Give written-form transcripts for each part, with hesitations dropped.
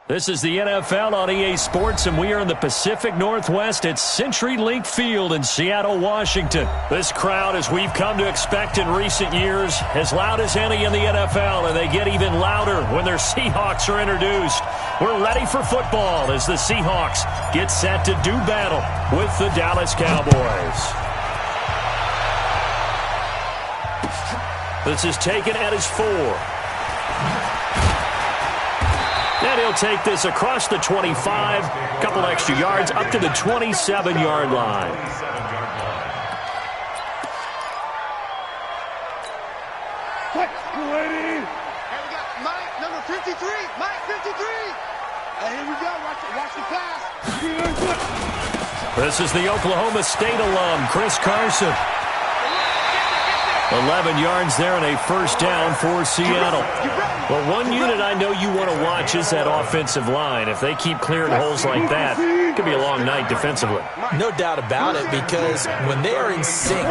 This is the NFL on EA Sports, and we are in the Pacific Northwest at CenturyLink Field in Seattle, Washington. This crowd, as we've come to expect in recent years, as loud as any in the NFL, and they get even louder when their Seahawks are introduced. We're ready for football as the Seahawks get set to do battle with the Dallas Cowboys. This is taken at his 4. And he'll take this across the 25, a couple extra yards, up to the 27-yard line. Hey, we got Mike, number 53. Mike, 53. Here we go. Watch the pass. This is the Oklahoma State alum, Chris Carson. 11 yards there and a first down for Seattle. Well, one unit I know you want to watch is that offensive line. If they keep clearing holes like that, it could be a long night defensively. No doubt about it, because when they are in sync,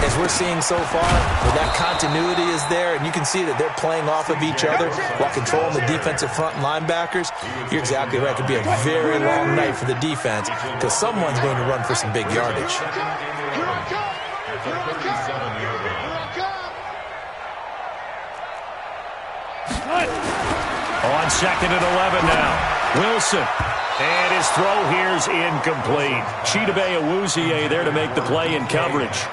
as we're seeing so far, where that continuity is there, and you can see that they're playing off of each other while controlling the defensive front linebackers, you're exactly right. It could be a very long night for the defense, because someone's going to run for some big yardage. On second and 11 now. Wilson. And his throw here's incomplete. Chidobe Awuzie there to make the play in coverage.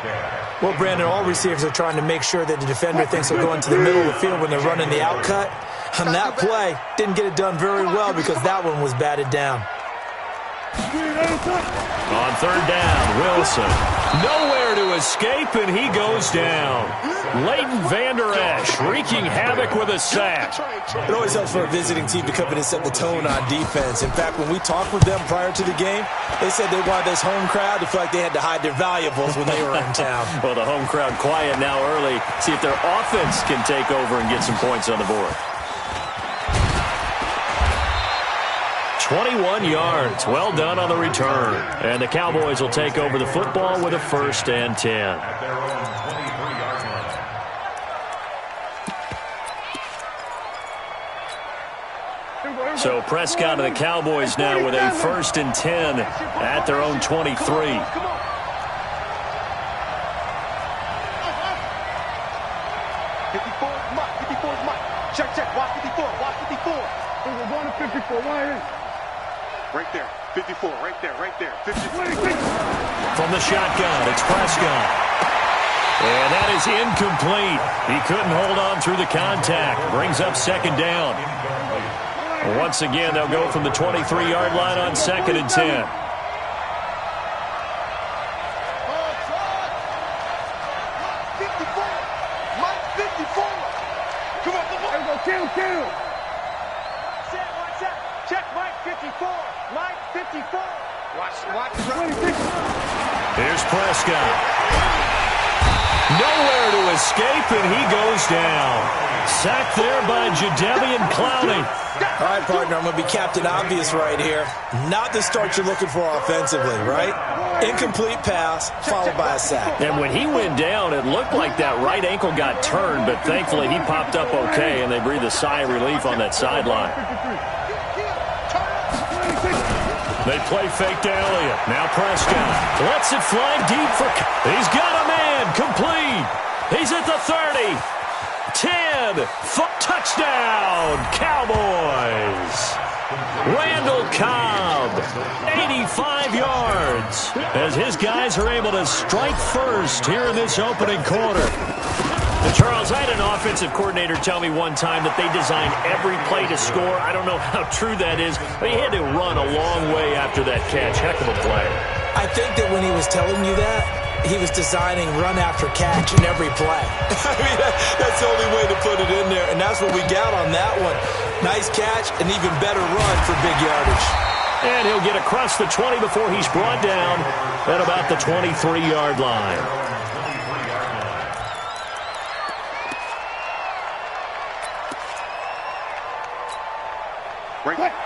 Well, Brandon, all receivers are trying to make sure that the defender thinks they'll go into the middle of the field when they're running the out cut. On that play, didn't get it done very well because that one was batted down. On third down, Wilson. Nowhere to escape, and he goes down. Leighton Vander Esch wreaking havoc with a sack. It always helps for a visiting team to come in and set the tone on defense. In fact, when we talked with them prior to the game, they said they wanted this home crowd to feel like they had to hide their valuables when they were in town. Well, the home crowd quiet now early. See if their offense can take over and get some points on the board. 21 yards. Well done on the return. And the Cowboys will take over the football with a 1st and 10. So Prescott and the Cowboys now with a 1st and 10 at their own 23. 54, Mike. Check. Watch 54. We're going to 54. Right there. 54. Right there. 54. From the shotgun, it's Prescott. And that is incomplete. He couldn't hold on through the contact. Brings up 2nd down. Once again, they'll go from the 23-yard line on 2nd and 10. Kill. Watch that. Check Mike 54. Mike 54. Watch. Here's Prescott. Nowhere to escape, and he goes down. Sacked there by Jadeveon Clowney. All right, partner, I'm going to be Captain Obvious right here. Not the start you're looking for offensively, right? Incomplete pass, followed by a sack. And when he went down, it looked like that right ankle got turned, but thankfully he popped up okay, and they breathed a sigh of relief on that sideline. They play fake to Elliott. Now Prescott lets it fly deep for... He's got a man, complete. He's at the 30. 10, touchdown, Cowboys. Randall Cobb, 85 yards, as his guys are able to strike first here in this opening quarter. And Charles, I had an offensive coordinator tell me one time that they design every play to score. I don't know how true that is, but he had to run a long way after that catch. Heck of a play. I think that when he was telling you that, he was designing run after catch in every play. I mean, that's the only way to put it in there, and that's what we got on that one. Nice catch, an even better run for big yardage. And he'll get across the 20 before he's brought down at about the 23-yard line.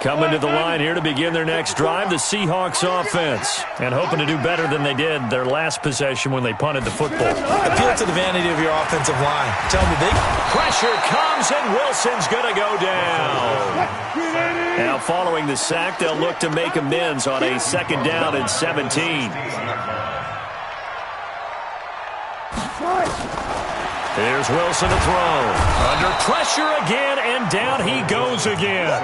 Coming to the line here to begin their next drive, the Seahawks offense. And hoping to do better than they did their last possession when they punted the football. Appeal to the vanity of your offensive line. Tell me Pressure comes, and Wilson's going to go down. Now, following the sack, they'll look to make amends on a 2nd down and 17. Here's Wilson to throw. Under pressure again, and down he goes again.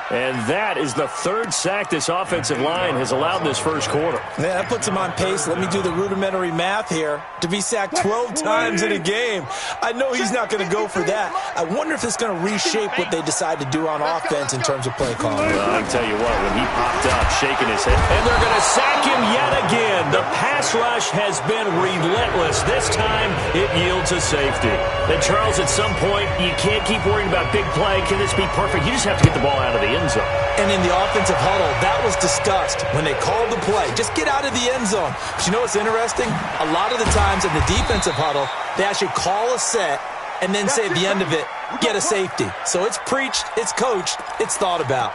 And that is the 3rd sack this offensive line has allowed this first quarter. Yeah, that puts him on pace. Let me do the rudimentary math here. To be sacked 12 times in a game. I know he's not going to go for that. I wonder if it's going to reshape what they decide to do on offense in terms of play calling. Well, I can tell you what, when he popped up, shaking his head, and they're going to sack him yet again. The pass rush has been relentless. This time, it yields a safety. And Charles, at some point, you can't keep worrying about big play. Can this be perfect? You just have to get the ball out of the end zone. And in the offensive huddle, that was discussed when they called the play. Just get out of the end zone. But you know what's interesting? A lot of the times in the defensive huddle, they actually call a set and then say at the end of it, get a safety. So it's preached, it's coached, it's thought about.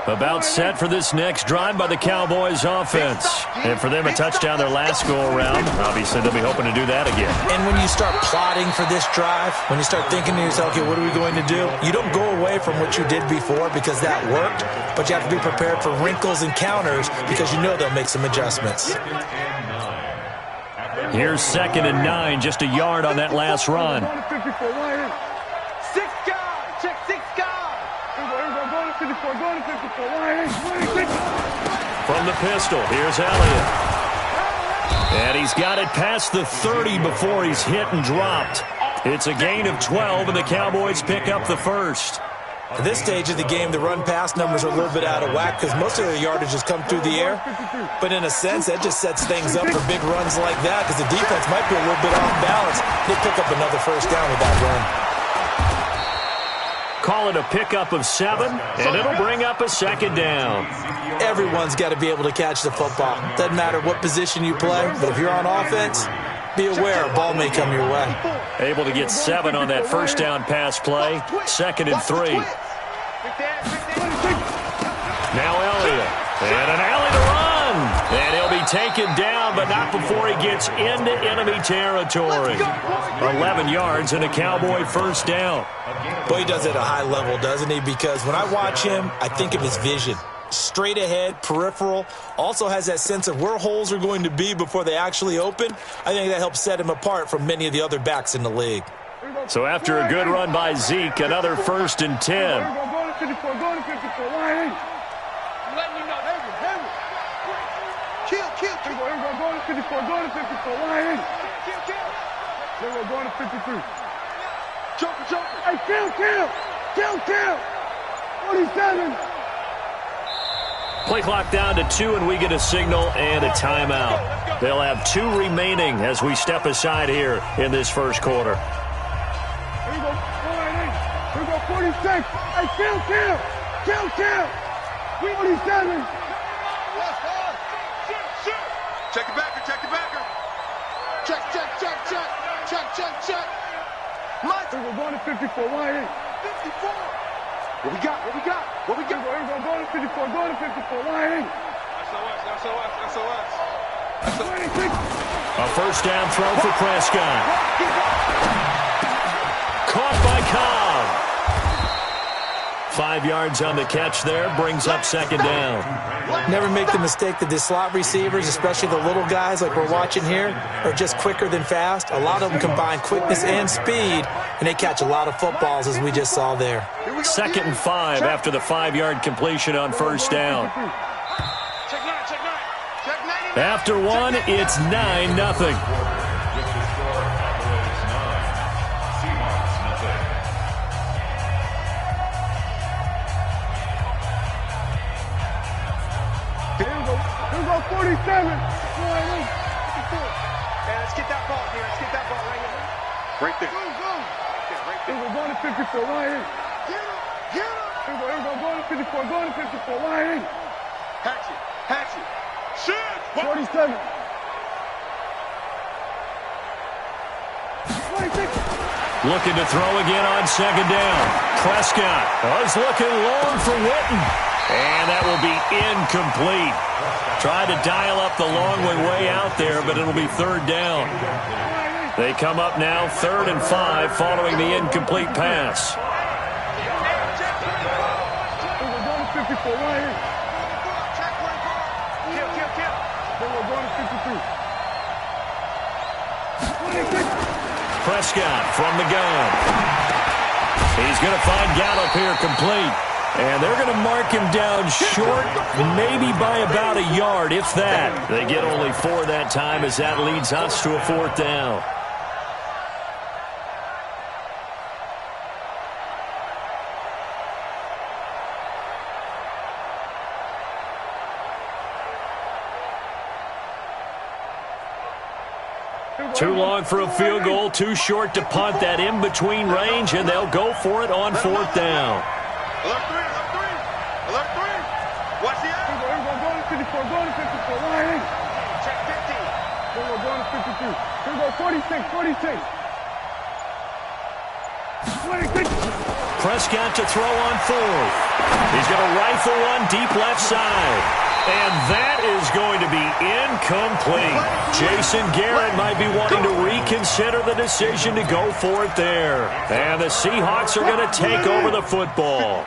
About set for this next drive by the Cowboys offense. And for them, a touchdown their last go-around. Obviously, they'll be hoping to do that again. And when you start plotting for this drive, when you start thinking to yourself, okay, what are we going to do? You don't go away from what you did before because that worked, but you have to be prepared for wrinkles and counters because you know they'll make some adjustments. Here's 2nd and 9, just a yard on that last run. From the pistol, here's Elliott. And he's got it past the 30 before he's hit and dropped. It's a gain of 12, and the Cowboys pick up the first. At this stage of the game, the run-pass numbers are a little bit out of whack because most of the yardage has come through the air. But in a sense, that just sets things up for big runs like that because the defense might be a little bit off balance. They pick up another first down with that run. Call it a pickup of 7, and it'll bring up a 2nd down. Everyone's got to be able to catch the football. Doesn't matter what position you play, but if you're on offense, be aware a ball may come your way. Able to get 7 on that first down pass play. 2nd and 3. Now Elliott. And an alley to run. And he'll be taken down, but not before he gets into enemy territory. 11 yards and a Cowboy first down. Boy, he does it at a high level, doesn't he? Because when I watch him, I think of his vision. Straight ahead, peripheral, also has that sense of where holes are going to be before they actually open. I think that helps set him apart from many of the other backs in the league. So after a good run by Zeke, another 1st and 10. Hey, kill. 47. Play clock down to 2, and we get a signal and a timeout. They'll have 2 remaining as we step aside here in this first quarter. Here we go. 46. Hey, kill. 47. Check the backer. Check. Mike. We're going to 54. Why ain't? 54. What we got? Here we go. Going to 54. Why ain't? SOS. A first down throw for Prescott. Caught by Cobb. 5 yards on the catch there, brings up 2nd down. Never make the mistake that the slot receivers, especially the little guys like we're watching here, are just quicker than fast. A lot of them combine quickness and speed, and they catch a lot of footballs, as we just saw there. 2nd and 5 after the 5-yard completion on first down. After 1, it's 9-0. Here we go. 47. Let's get that ball here. Right there. Go. We're going to 54. Why ain't? Here we go. Going to 54. Why ain't? Hatchet. Shoot. 47. Looking to throw again on second down. Prescott is looking long for Witten. And that will be incomplete. Tried to dial up the long one way out there, but it'll be third down. They come up now 3rd and 5 following the incomplete pass. Prescott from the gun. He's going to find Gallup here complete. And they're going to mark him down short, maybe by about a yard, if that. They get only 4 that time as that leads us to a 4th down. Too long for a field goal, too short to punt that in-between range, and they'll go for it on 4th down. Alert 3, alert 3, alert 3. Watch the action. Go to 54, go to 54. Line. Check 50. Go to 52. Here we go, 46, 46. 26. Prescott to throw on 4th. He's going to rifle one deep left side. And that is going to be incomplete. Jason Garrett might be wanting to reconsider the decision to go for it there. And the Seahawks are going to take over the football.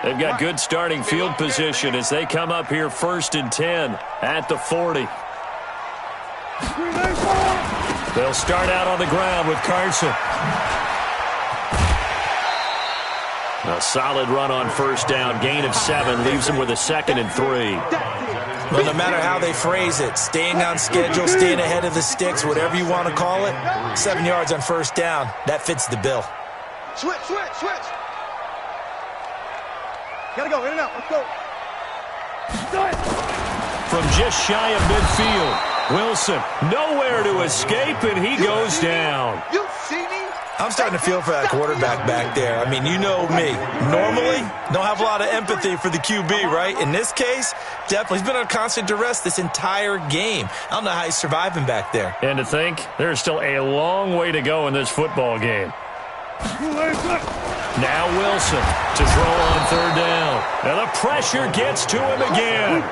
They've got good starting field position as they come up here 1st and 10 at the 40. They'll start out on the ground with Carson. A solid run on 1st down. Gain of 7 leaves them with a 2nd and 3. Well, no matter how they phrase it, staying on schedule, staying ahead of the sticks, whatever you want to call it, 7 yards on 1st down, that fits the bill. Switch, switch, switch. Gotta go, in and out, let's go. From just shy of midfield, Wilson nowhere to escape, and he goes down. You see me? I'm starting to feel for that quarterback back there. I mean, you know me. Normally, don't have a lot of empathy for the QB, right? In this case, definitely. He's been under constant duress this entire game. I don't know how he's surviving back there. And to think, there's still a long way to go in this football game. Now Wilson to throw on 3rd down. And the pressure gets to him again.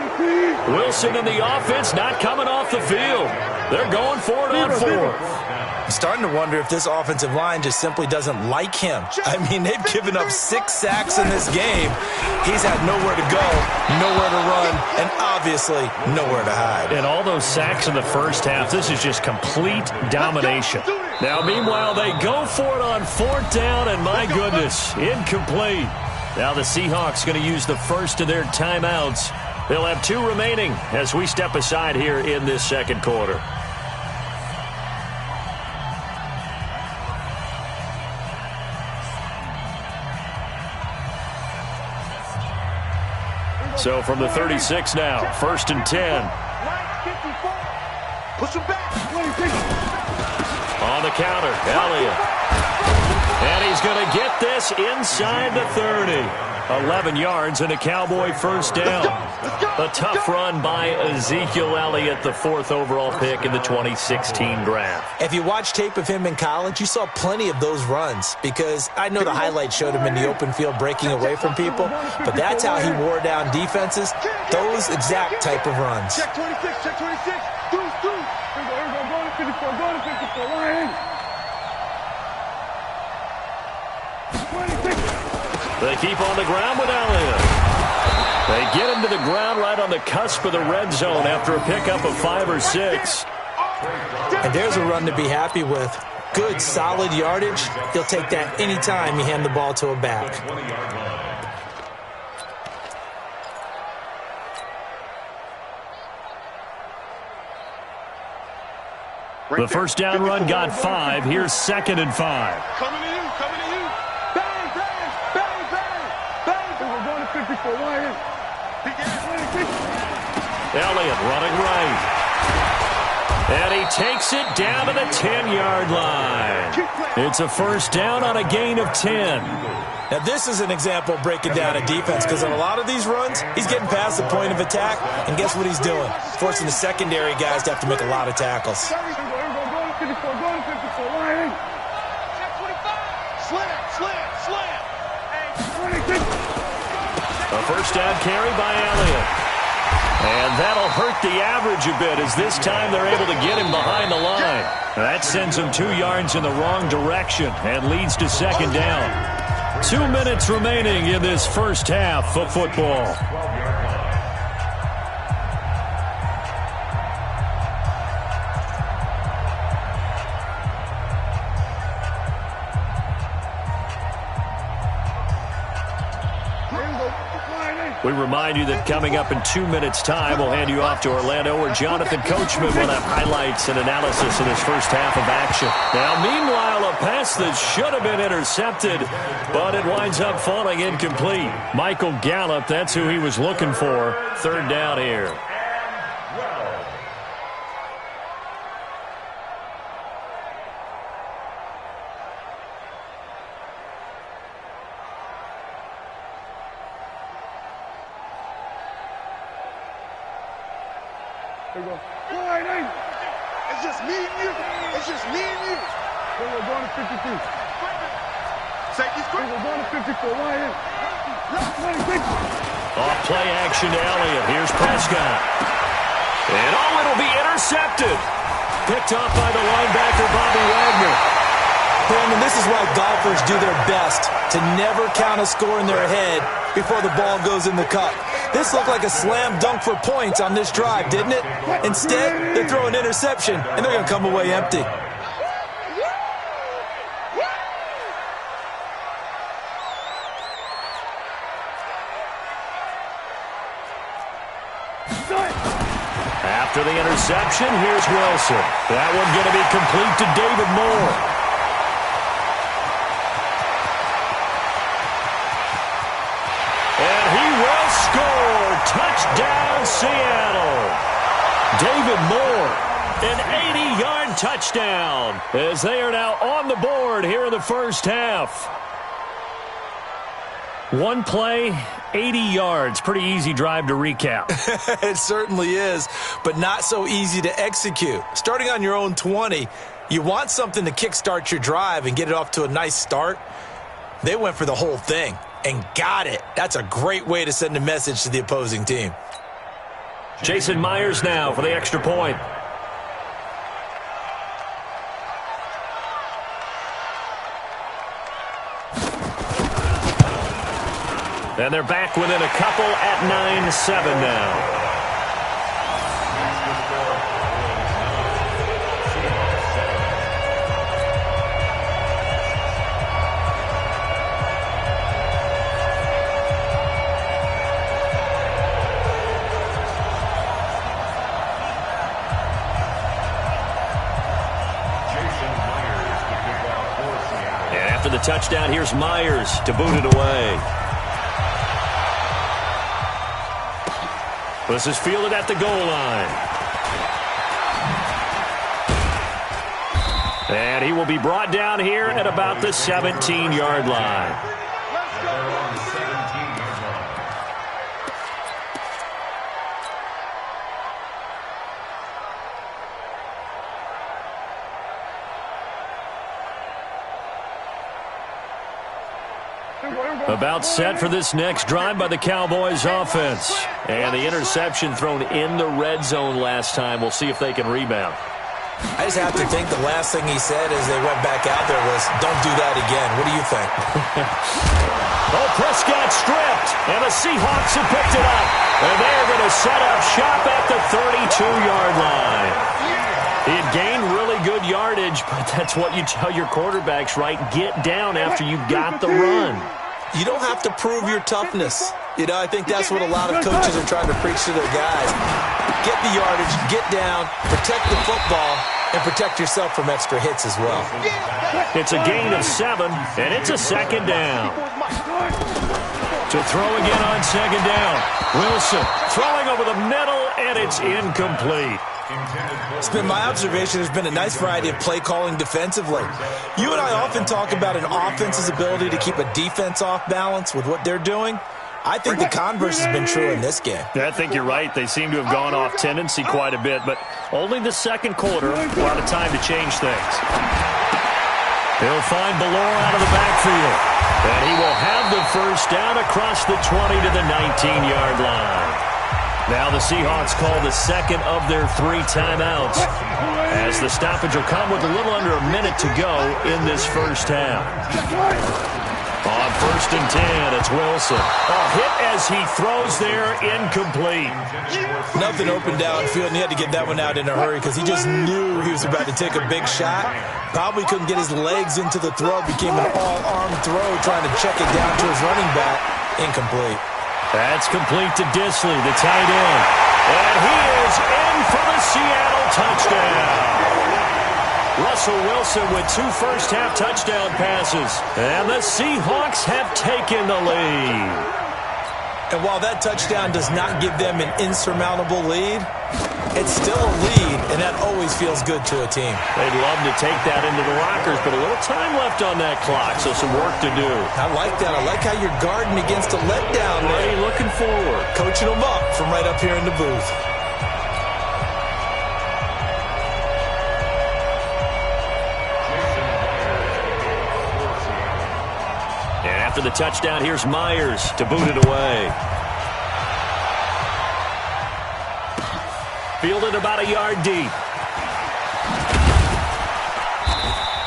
Wilson and the offense not coming off the field. They're going for it on 4th. I'm starting to wonder if this offensive line just simply doesn't like him. I mean, they've given up 6 sacks in this game. He's had nowhere to go, nowhere to run, and obviously nowhere to hide. And all those sacks in the first half, this is just complete domination. Now, meanwhile, they go for it on 4th down, and my goodness, incomplete. Now the Seahawks going to use the first of their timeouts. They'll have 2 remaining as we step aside here in this 2nd quarter. So from the 36 now, 1st and 10. Push him back. On the counter, Elliott. And he's going to get this inside the 30. 11 yards and a Cowboy 1st down. A tough run by Ezekiel Elliott, the 4th overall pick in the 2016 draft. If you watch tape of him in college, you saw plenty of those runs because I know the highlights showed him in the open field breaking away from people, but that's how he wore down defenses, those exact type of runs. Check 26, check 26. Deuce, deuce. Here we go, go to 54, go to 54. Line. 26. They keep on the ground with Elliott. They get him to the ground right on the cusp of the red zone after a pickup of 5 or 6. And there's a run to be happy with. Good, solid yardage. He'll take that anytime you hand the ball to a back. The 1st down run got 5. Here's 2nd and 5. Coming to you, coming to you. Bang, bang, bang, bang, bang. We're going to 54. Why? Elliott running right. And he takes it down to the 10-yard line. It's a 1st down on a gain of 10. Now, this is an example of breaking down a defense because on a lot of these runs, he's getting past the point of attack, and guess what he's doing? Forcing the secondary guys to have to make a lot of tackles. A first down carry by Elliott. And that'll hurt the average a bit as this time they're able to get him behind the line. That sends him 2 yards in the wrong direction and leads to second down. 2 minutes remaining in this first half of football. We remind you that coming up in 2 minutes' time, we'll hand you off to Orlando, where Jonathan Coachman will have highlights and analysis in his first half of action. Now, meanwhile, a pass that should have been intercepted, but it winds up falling incomplete. Michael Gallup, that's who he was looking for. Third down here. It's just me and you. It's just me and you. We're going to 52. Safety's quick. We're going to 54. Off play action to Elliott. Here's Prescott. And it'll be intercepted. Picked off by the linebacker, Bobby Wagner. Brandon, this is why golfers do their best to never count a score in their head before the ball goes in the cup. This looked like a slam dunk for points on this drive, didn't it? Instead, they throw an interception, and they're going to come away empty. After the interception, here's Wilson. That one going to be complete to David Moore. Touchdown, Seattle. David Moore, an 80-yard touchdown as they are now on the board here in the first half. One play, 80 yards. Pretty easy drive to recap. It certainly is, but not so easy to execute. Starting on your own 20, you want something to kickstart your drive and get it off to a nice start. They went for the whole thing and got it. That's a great way to send a message to the opposing team. Jason Myers now for the extra point. And they're back within a couple at 9-7 now. The touchdown, here's Myers to boot it away. This is fielded at the goal line. And he will be brought down here at about the 17-yard line. About set for this next drive by the Cowboys offense. And the interception thrown in the red zone last time. We'll see if they can rebound. I just have to think the last thing he said as they went back out there was, don't do that again. What do you think? Prescott stripped, and the Seahawks have picked it up. And they're going to set up shop at the 32-yard line. He had gained really good yardage, but that's what you tell your quarterbacks, right? Get down after you've got the run. You don't have to prove your toughness. You know, I think that's what a lot of coaches are trying to preach to their guys. Get the yardage, get down, protect the football, and protect yourself from extra hits as well. It's a gain of 7, and it's a second down. To throw again on second down. Wilson throwing over the middle, and it's incomplete. It's been my observation there's been a nice variety of play calling defensively. You and I often talk about an offense's ability to keep a defense off balance with what they're doing. I think the converse has been true in this game. Yeah, I think you're right. They seem to have gone off tendency quite a bit, but only the second quarter, a lot of time to change things. They'll find Ballore out of the backfield. And he will have the first down across the 20 to the 19-yard line. Now the Seahawks call the second of their 3 timeouts, as the stoppage will come with a little under a minute to go in this first half. On 1st and 10, it's Wilson. Hit as he throws there, incomplete. Nothing open downfield, and he had to get that one out in a hurry because he just knew he was about to take a big shot. Probably couldn't get his legs into the throw. Became an all-arm throw, trying to check it down to his running back. Incomplete. That's complete to Dissly, the tight end. And he is in for the Seattle touchdown. Russell Wilson with 2 first-half touchdown passes. And the Seahawks have taken the lead. And while that touchdown does not give them an insurmountable lead, it's still a lead, and that always feels good to a team. They'd love to take that into the lockers, but a little time left on that clock, so some work to do. I like that. I like how you're guarding against a letdown. Ray looking forward. Coaching them up from right up here in the booth. And after the touchdown, here's Myers to boot it away. Fielded about a yard deep.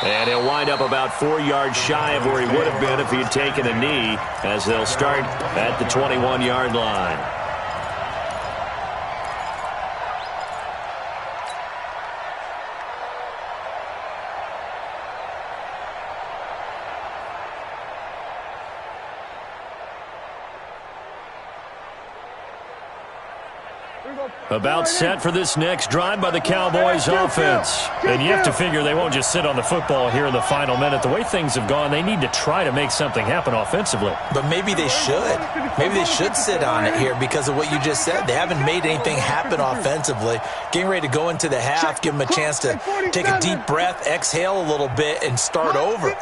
And he'll wind up about 4 yards shy of where he would have been if he had taken a knee, as they'll start at the 21-yard line. About set for this next drive by the Cowboys offense. And you have to figure they won't just sit on the football here in the final minute. The way things have gone, they need to try to make something happen offensively. But maybe they should. Maybe they should sit on it here because of what you just said. They haven't made anything happen offensively. Getting ready to go into the half, give them a chance to take a deep breath, exhale a little bit, and start over.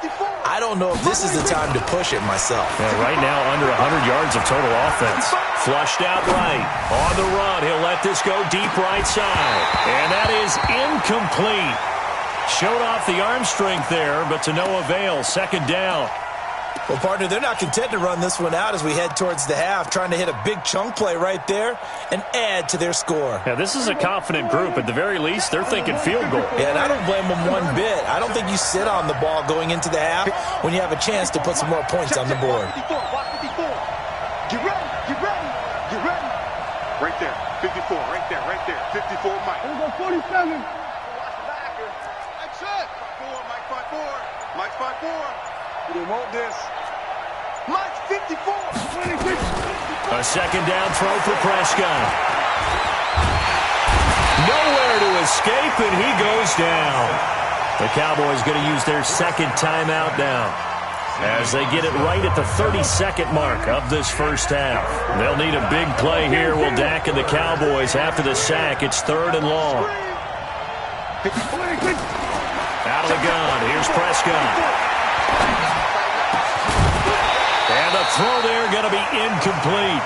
I don't know if this is the time to push it myself. Yeah, right now, under 100 yards of total offense. Flushed out right. On the run, he'll let this go deep right side. And that is incomplete. Showed off the arm strength there, but to no avail. Second down. Well, partner, they're not content to run this one out as we head towards the half, trying to hit a big chunk play right there and add to their score. Yeah, this is a confident group. At the very least, they're thinking field goal. Yeah, and I don't blame them one bit. I don't think you sit on the ball going into the half when you have a chance to put some more points on the board. Get ready, get ready, get ready. Right there, 54, right there, right there. 54, Mike. We're going 47. Watch the backer. That's it. 5-4, Mike 5-4. Mike 5-4. We didn't want this. Mike 54. A second down throw for Prescott. Nowhere to escape, and he goes down. The Cowboys going to use their second timeout now, as they get it right at the 32nd mark of this first half. They'll need a big play here. Will Dak and the Cowboys after the sack. It's 3rd and long. Out of the gun. Here's Prescott. And the throw there going to be incomplete.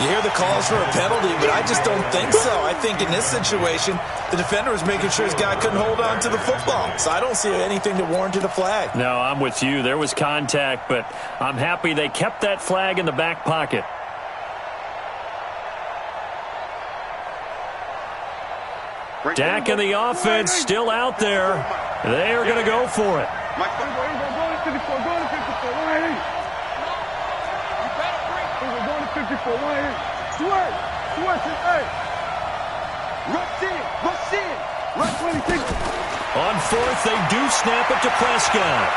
You hear the calls for a penalty, but I just don't think so. I think in this situation, the defender was making sure his guy couldn't hold on to the football. So I don't see anything that warranted a flag. No, I'm with you. There was contact, but I'm happy they kept that flag in the back pocket. Dak and the offense still out there. They are going to go for it. On 4th, they do snap it to Prescott.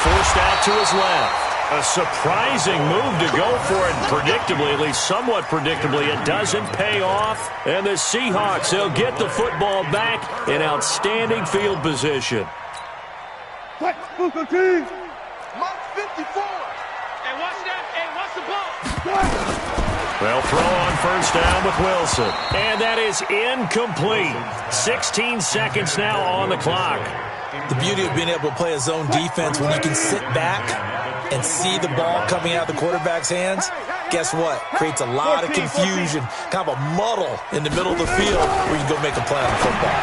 Forced out to his left. A surprising move to go for it. Predictably, at least somewhat predictably, it doesn't pay off. And the Seahawks, they'll get the football back in outstanding field position. Mike 54. And watch that. And watch the ball. They'll throw on first down with Wilson. And that is incomplete. 16 seconds now on the clock. The beauty of being able to play a zone defense when you can sit back and see the ball coming out of the quarterback's hands, guess what? Creates a lot of confusion, kind of a muddle in the middle of the field where you can go make a play on the football.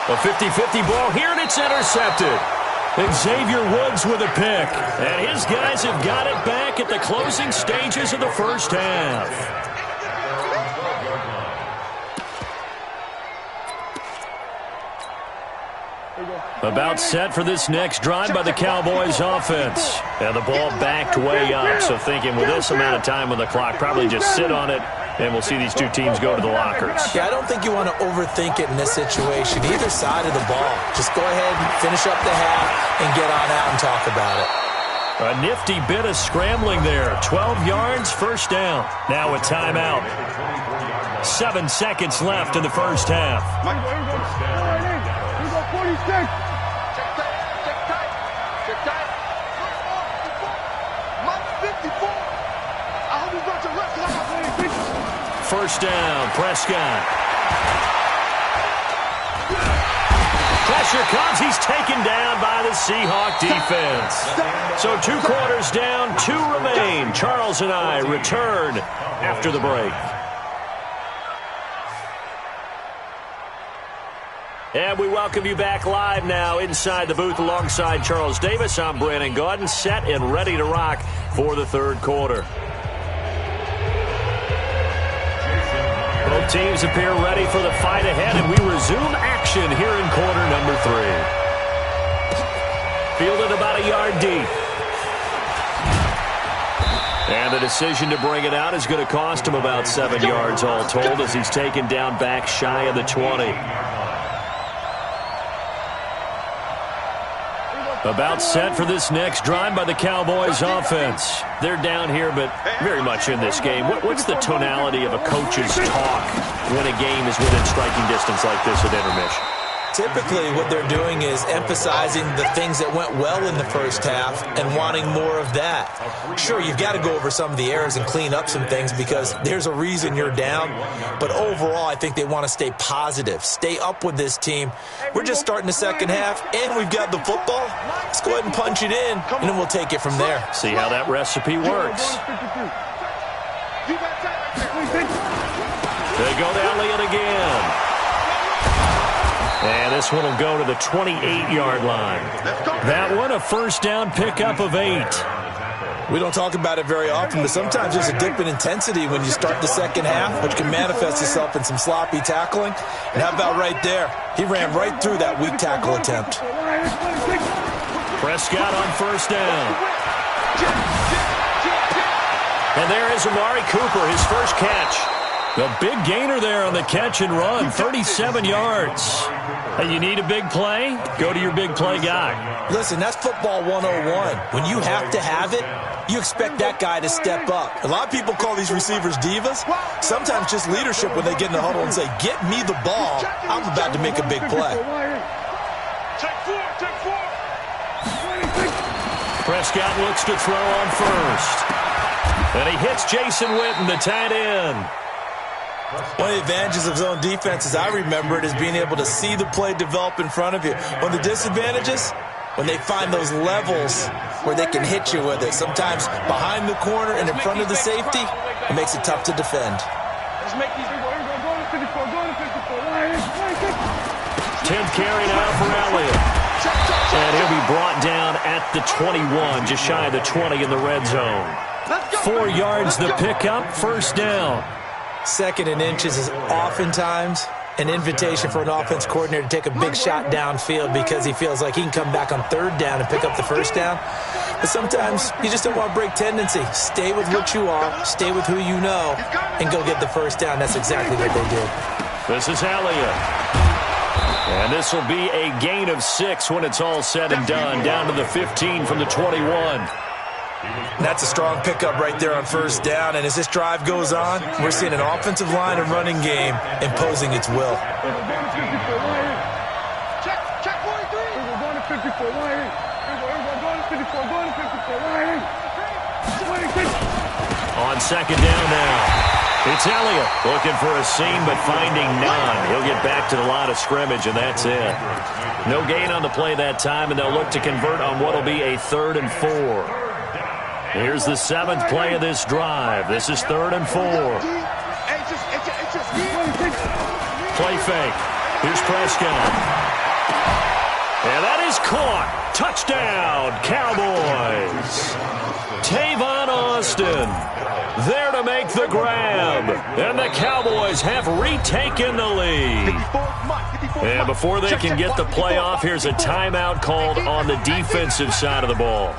A 50-50 ball here, and it's intercepted. Xavier Woods with a pick. And his guys have got it back at the closing stages of the first half. About set for this next drive by the Cowboys offense. And the ball backed way up. So thinking with this amount of time on the clock, probably just sit on it, and we'll see these two teams go to the lockers. Yeah, I don't think you want to overthink it in this situation. Either side of the ball. Just go ahead and finish up the half and get on out and talk about it. A nifty bit of scrambling there. 12 yards, first down. Now a timeout. 7 seconds left in the first half. 46. First down, Prescott. Pressure comes. He's taken down by the Seahawk defense. So 2 quarters down, 2 remain. Charles and I return after the break. And we welcome you back live now inside the booth alongside Charles Davis. I'm Brandon Gaudin, set and ready to rock for the third quarter. Both teams appear ready for the fight ahead, and we resume action here in quarter number 3. Fielded about a yard deep. And the decision to bring it out is going to cost him about 7 yards all told as he's taken down back shy of the 20. About set for this next drive by the Cowboys offense. They're down here, but very much in this game. What's the tonality of a coach's talk when a game is within striking distance like this at intermission? Typically, what they're doing is emphasizing the things that went well in the first half and wanting more of that. Sure, you've got to go over some of the errors and clean up some things because there's a reason you're down. But overall, I think they want to stay positive, stay up with this team. We're just starting the second half, and we've got the football. Let's go ahead and punch it in, and then we'll take it from there. See how that recipe works. They go to Elliott again. And this one will go to the 28-yard line. That one, a first down pickup of 8. We don't talk about it very often, but sometimes there's a dip in intensity when you start the second half, which can manifest itself in some sloppy tackling. And how about right there? He ran right through that weak tackle attempt. Prescott on first down. And there is Amari Cooper, his first catch. A big gainer there on the catch and run, 37 yards. Hey, you need a big play? Go to your big play guy. Listen, that's football 101. When you have to have it, you expect that guy to step up. A lot of people call these receivers divas. Sometimes just leadership when they get in the huddle and say, get me the ball. I'm about to make a big play. Prescott looks to throw on first. And he hits Jason Witten, the tight end. One of the advantages of zone defense, as I remember it, is being able to see the play develop in front of you. One of the disadvantages, when they find those levels where they can hit you with it. Sometimes behind the corner and in front of the safety, it makes it tough to defend. 10th carry now for Elliott. And he'll be brought down at the 21, just shy of the 20 in the red zone. 4 yards the pickup, first down. Second and inches is oftentimes an invitation for an offense coordinator to take a big shot downfield because he feels like he can come back on third down and pick up the first down. But sometimes you just don't want to break tendency. Stay with what you are, stay with who you know, and go get the first down. That's exactly what they did. This is Elliott. And this will be a gain of 6 when it's all said and done, down to the 15 from the 21. And that's a strong pickup right there on first down. And as this drive goes on, we're seeing an offensive line and running game imposing its will. On second down now. It's Elliott looking for a seam but finding none. He'll get back to the line of scrimmage, and that's it. No gain on the play that time, and they'll look to convert on what will be a 3rd and 4. Here's the 7th play of this drive. This is 3rd and 4. Play fake. Here's Prescott. And that is caught. Touchdown, Cowboys. Tavon Austin there to make the grab. And the Cowboys have retaken the lead. And before they can get the play off, here's a timeout called on the defensive side of the ball.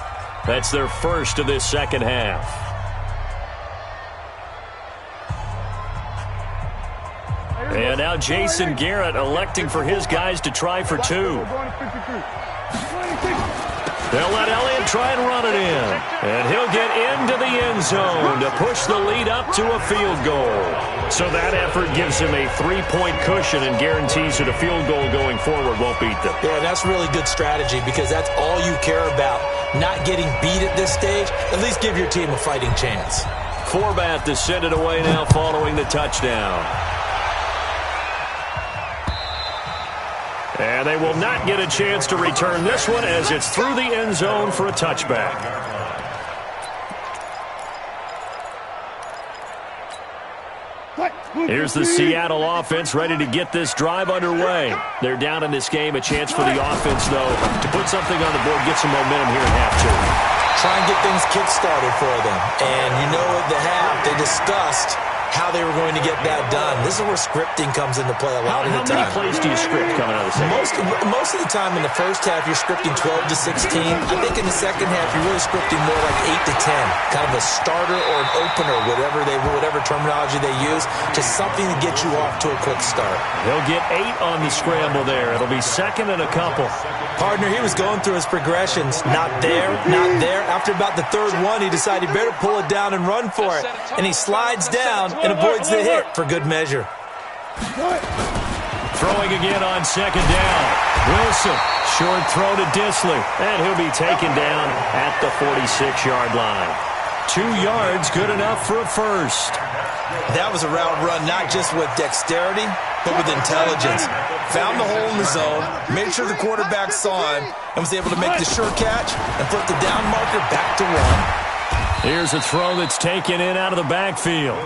That's their first of this second half. And now Jason Garrett electing for his guys to try for two. They'll let Elliott try and run it in. And he'll get into the end zone to push the lead up to a field goal. So that effort gives him a 3-point cushion and guarantees that a field goal going forward won't beat them. Yeah, that's really good strategy because that's all you care about. Not getting beat at this stage. At least give your team a fighting chance. Forbath to send it away now following the touchdown. And they will not get a chance to return this one as it's through the end zone for a touchback. Here's the Seattle offense ready to get this drive underway. They're down in this game. A chance for the offense, though, to put something on the board, get some momentum here in half two. Try and get things kick-started for them. And you know at the half, they discussed how they were going to get that done. This is where scripting comes into play a lot of the time. How many plays do you script coming out of the second? Most of the time in the first half, you're scripting 12 to 16. I think in the second half, you're really scripting more like 8 to 10. Kind of a starter or an opener, whatever terminology they use, just something to get you off to a quick start. They'll get 8 on the scramble there. It'll be second and a couple. Partner, he was going through his progressions. Not there, not there. After about the third one, he decided he better pull it down and run for it. And he slides down and avoids the hit for good measure. Throwing again on second down. Wilson, short throw to Dissly. And he'll be taken down at the 46-yard line. 2 yards, good enough for a first. That was a route run not just with dexterity, but with intelligence. Found the hole in the zone, made sure the quarterback saw him, and was able to make the sure catch and flip the down marker back to run. Here's a throw that's taken in out of the backfield.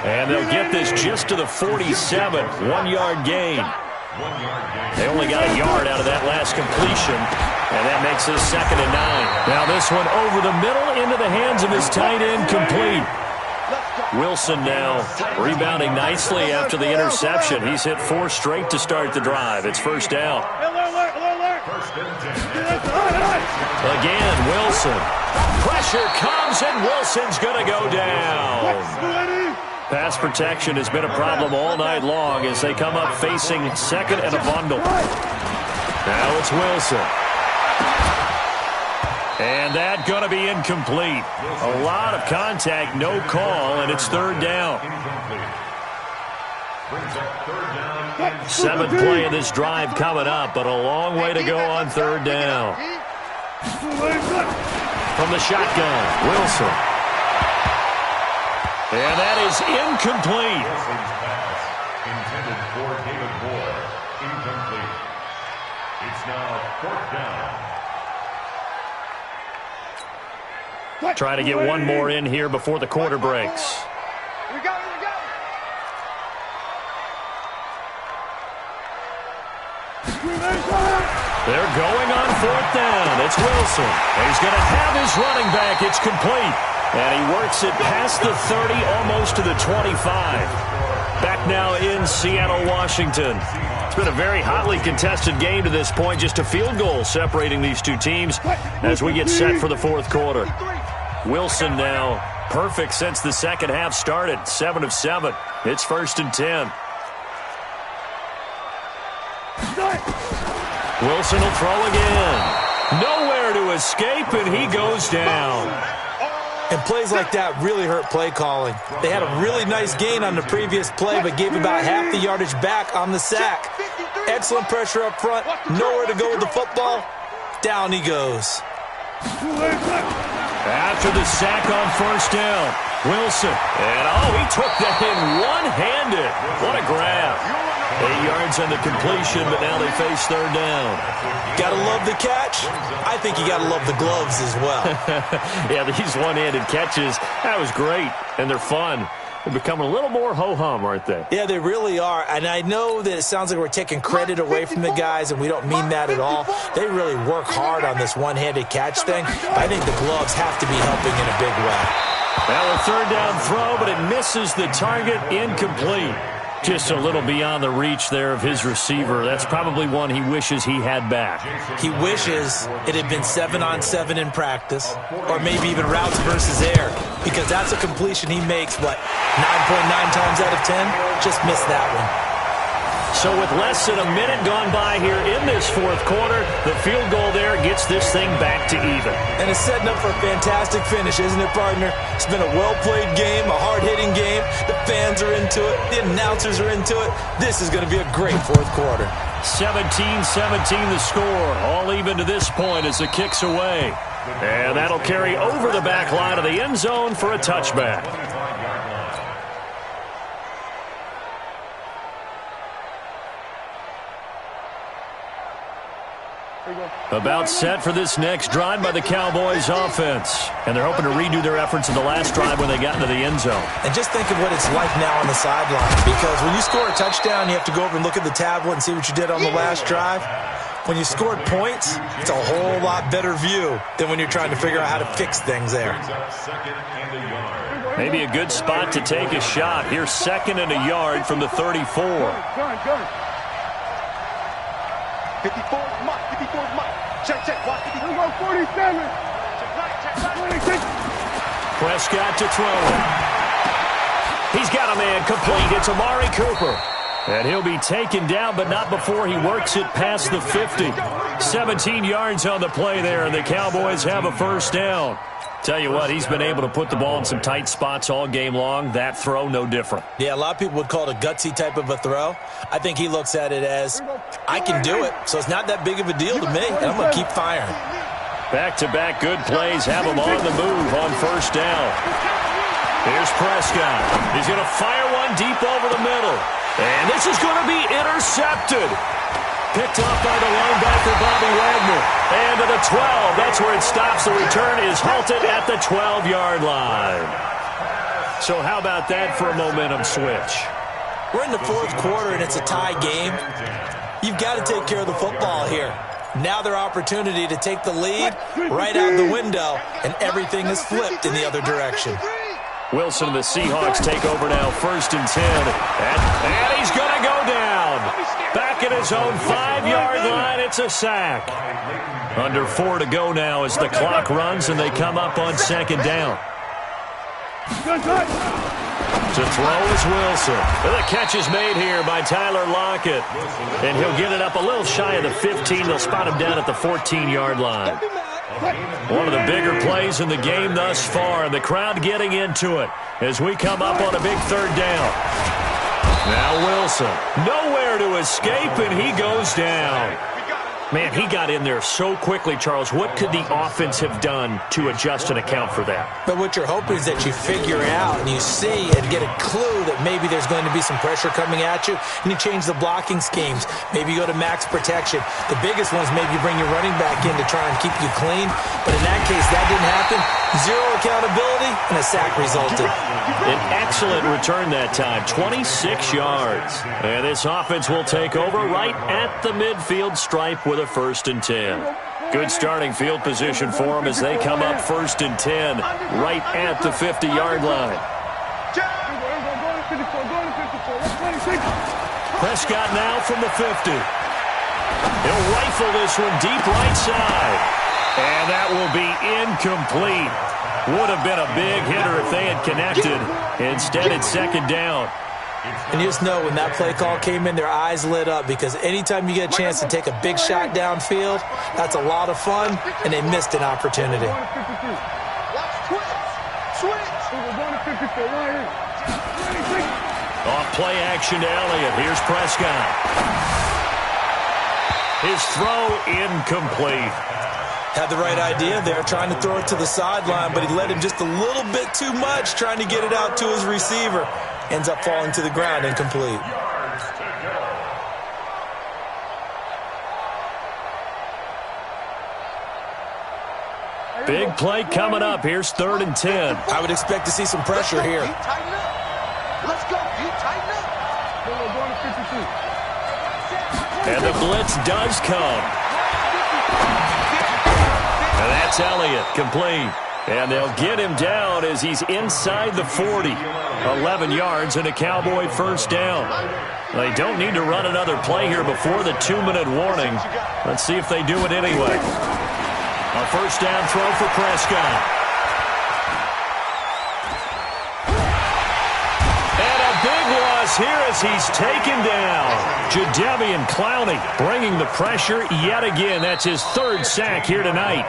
And they'll get this just to the 47, 1-yard gain. They only got a yard out of that last completion, and that makes this second and 9. Now this one over the middle into the hands of his tight end, complete. Wilson now rebounding nicely after the interception. He's hit 4 straight to start the drive. It's first down. Again, Wilson. Pressure comes, and Wilson's going to go down. Pass protection has been a problem all night long as they come up facing second and a bundle. Now it's Wilson. And that going to be incomplete. A lot of contact, no call, and it's third down. 7th play of this drive coming up, but a long way to go on third down. From the shotgun, Wilson. And that is incomplete. Intended for David Moore. Incomplete. It's now 4th down. Trying to get one more in here before the quarter breaks. We got it. They're going on 4th down. It's Wilson. And he's going to have his running back. It's complete. And he works it past the 30, almost to the 25. Back now in Seattle, Washington. It's been a very hotly contested game to this point. Just a field goal separating these two teams as we get set for the fourth quarter. Wilson now perfect since the second half started. 7 of 7. It's 1st and 10. Wilson will throw again. Nowhere to escape, and he goes down. And plays like that really hurt play calling. They had a really nice gain on the previous play, but gave about half the yardage back on the sack. Excellent pressure up front. Nowhere to go with the football. Down he goes. After the sack on first down, Wilson. And, he took that in one-handed. What a grab. 8 yards on the completion, but now they face third down. Gotta love the catch. I think you gotta love the gloves as well. Yeah, these one-handed catches, that was great, and they're fun. They're becoming a little more ho-hum, aren't they? Yeah, they really are. And I know that it sounds like we're taking credit away from the guys, and we don't mean that at all. They really work hard on this one-handed catch thing. But I think the gloves have to be helping in a big way. Now a third down throw, but it misses the target, incomplete. Just a little beyond the reach there of his receiver. That's probably one he wishes he had back. He wishes it had been 7-on-7 in practice, or maybe even routes versus air, because that's a completion he makes, 9.9 times out of 10? Just missed that one. So with less than a minute gone by here in this fourth quarter, the field goal there gets this thing back to even. And it's setting up for a fantastic finish, isn't it, partner? It's been a well-played game, a hard-hitting game. The fans are into it. The announcers are into it. This is going to be a great fourth quarter. 17-17 the score. All even to this point as the kick's away. And that'll carry over the back line of the end zone for a touchback. About set for this next drive by the Cowboys offense. And they're hoping to redo their efforts in the last drive when they got into the end zone. And just think of what it's like now on the sideline. Because when you score a touchdown, you have to go over and look at the tablet and see what you did on the last drive. When you scored points, it's a whole lot better view than when you're trying to figure out how to fix things there. Maybe a good spot to take a shot. Here's 2nd and a yard from the 34. 54 is Mike. 54 is Mike. Check. Watch 47. Prescott to throw it. He's got a man complete. It's Amari Cooper. And he'll be taken down, but not before he works it past the 50. 17 yards on the play there, and the Cowboys have a first down. Tell you what, he's been able to put the ball in some tight spots all game long. That throw, no different. Yeah, a lot of people would call it a gutsy type of a throw. I think he looks at it as, I can do it, so it's not that big of a deal to me, and I'm going to keep firing. Back-to-back good plays have him on the move on first down. Here's Prescott. He's going to fire one deep over the middle. And this is going to be intercepted. Picked off by the linebacker, Bobby Wagner. And to the 12. That's where it stops. The return is halted at the 12-yard line. So how about that for a momentum switch? We're in the fourth quarter, and it's a tie game. You've got to take care of the football here. Now their opportunity to take the lead right out the window, and everything is flipped in the other direction. Wilson and the Seahawks take over now, 1st and 10. And he's going to go down. Back at his own 5-yard line, it's a sack. Under 4 to go now as the clock runs and they come up on 2nd down. To throw is Wilson. The catch is made here by Tyler Lockett. And he'll get it up a little shy of the 15. They'll spot him down at the 14-yard line. One of the bigger plays in the game thus far, and the crowd getting into it as we come up on a big 3rd down. Now Wilson, nowhere to escape, and he goes down. Man, he got in there so quickly, Charles. What could the offense have done to adjust and account for that? But what you're hoping is that you figure out and you see and get a clue that maybe there's going to be some pressure coming at you, and you change the blocking schemes. Maybe you go to max protection. The biggest one is maybe you bring your running back in to try and keep you clean. But in that case, that didn't happen. 0 accountability, and a sack resulted. An excellent return that time, 26 yards. And this offense will take over right at the midfield stripe with a 1st and 10. Good starting field position for them as they come up 1st and 10 right at the 50-yard line. Prescott now from the 50. He'll rifle this one deep right side. And that will be incomplete. Would have been a big hitter if they had connected. Instead, it's 2nd down. And you just know when that play call came in, their eyes lit up, because anytime you get a chance to take a big shot downfield, that's a lot of fun, and they missed an opportunity. Off play action to Elliott. Here's Prescott. His throw incomplete. Had the right idea there, trying to throw it to the sideline, but he let him just a little bit too much, trying to get it out to his receiver. Ends up falling to the ground, incomplete. Big play coming up. Here's 3rd and 10. I would expect to see some pressure here. Let's go. You tighten up. We're going to 52. And the blitz does come. And that's Elliott, complete. And they'll get him down as he's inside the 40. 11 yards and a Cowboy first down. They don't need to run another play here before the 2-minute warning. Let's see if they do it anyway. A first down throw for Prescott. And a big loss here as he's taken down. Jadeveon Clowney bringing the pressure yet again. That's his third sack here tonight.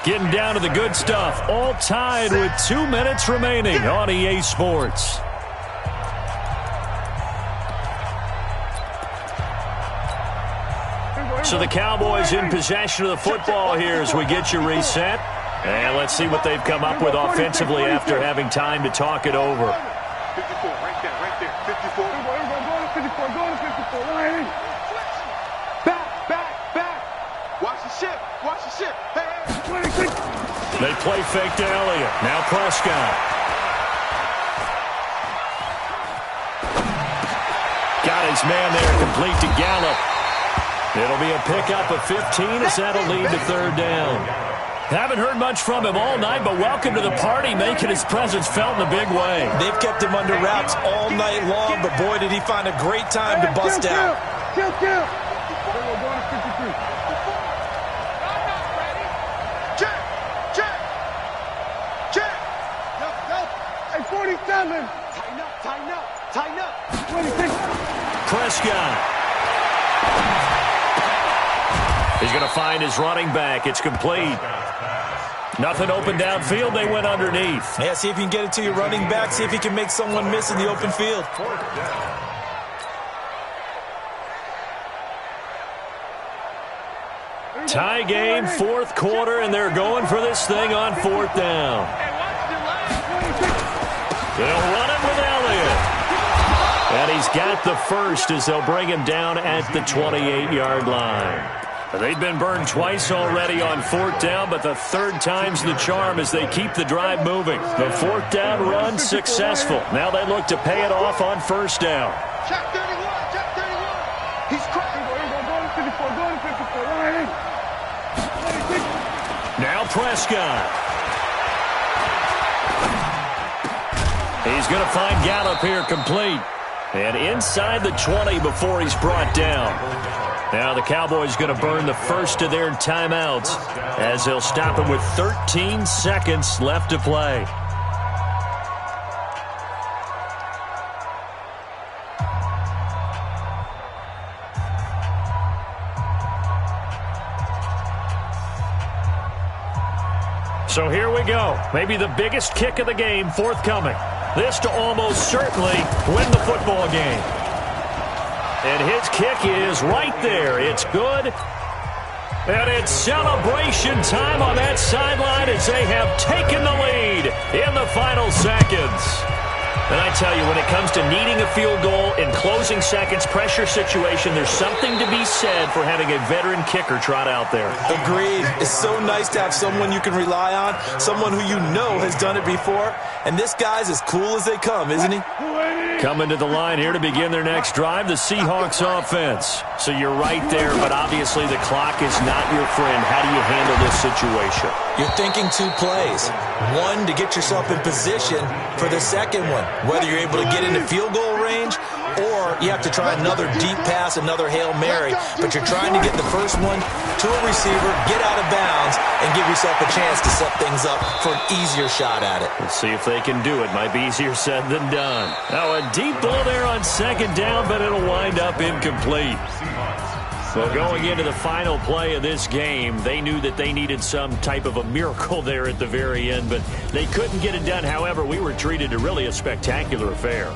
Getting down to the good stuff. All tied with 2 minutes remaining on EA Sports. So the Cowboys in possession of the football here as we get you reset. And let's see what they've come up with offensively after having time to talk it over. 54, right there, 54. Go to 54, go to 54. Back. Watch the ship. Hey. They play fake to Elliott. Now Prescott. Got his man there, complete to Gallup. It'll be a pickup of 15 as that'll lead to third down. Haven't heard much from him all night, but welcome to the party, making his presence felt in a big way. They've kept him under wraps all night long, but boy, did he find a great time to bust out. Kill. We're going to 53. Check. Hey, 47. Tighten up. 26. Prescott. He's going to find his running back. It's complete. Nothing open downfield. They went underneath. Yeah, see if you can get it to your running back. See if you can make someone miss in the open field. Tie game, fourth quarter, and they're going for this thing on fourth down. They'll run it with Elliott. And he's got the first as they'll bring him down at the 28-yard line. They've been burned twice already on fourth down, but the third time's the charm as they keep the drive moving. The fourth down run successful. Now they look to pay it off on first down. Check 31. He's cracking. Go to 54. Now Prescott. He's going to find Gallup here complete. And inside the 20 before he's brought down. Now the Cowboys going to burn the first of their timeouts as they'll stop him with 13 seconds left to play. So here we go. Maybe the biggest kick of the game forthcoming. This to almost certainly win the football game. And his kick is right there. It's good. And it's celebration time on that sideline as they have taken the lead in the final seconds. And I tell you, when it comes to needing a field goal in closing seconds, pressure situation, there's something to be said for having a veteran kicker trot out there. Agreed. It's so nice to have someone you can rely on, someone who you know has done it before. And this guy's as cool as they come, isn't he? Coming to the line here to begin their next drive, the Seahawks offense. So you're right there, but obviously the clock is not your friend. How do you handle this situation? You're thinking two plays. One, to get yourself in position for the second one, whether you're able to get into field goal range or you have to try another deep pass, another Hail Mary, but you're trying to get the first one to a receiver, get out of bounds, and give yourself a chance to set things up for an easier shot at it. Let's see if they can do it. Might be easier said than done. Now a deep ball there on second down, but it'll wind up incomplete. So going into the final play of this game, they knew that they needed some type of a miracle there at the very end, but they couldn't get it done. However, we were treated to really a spectacular affair.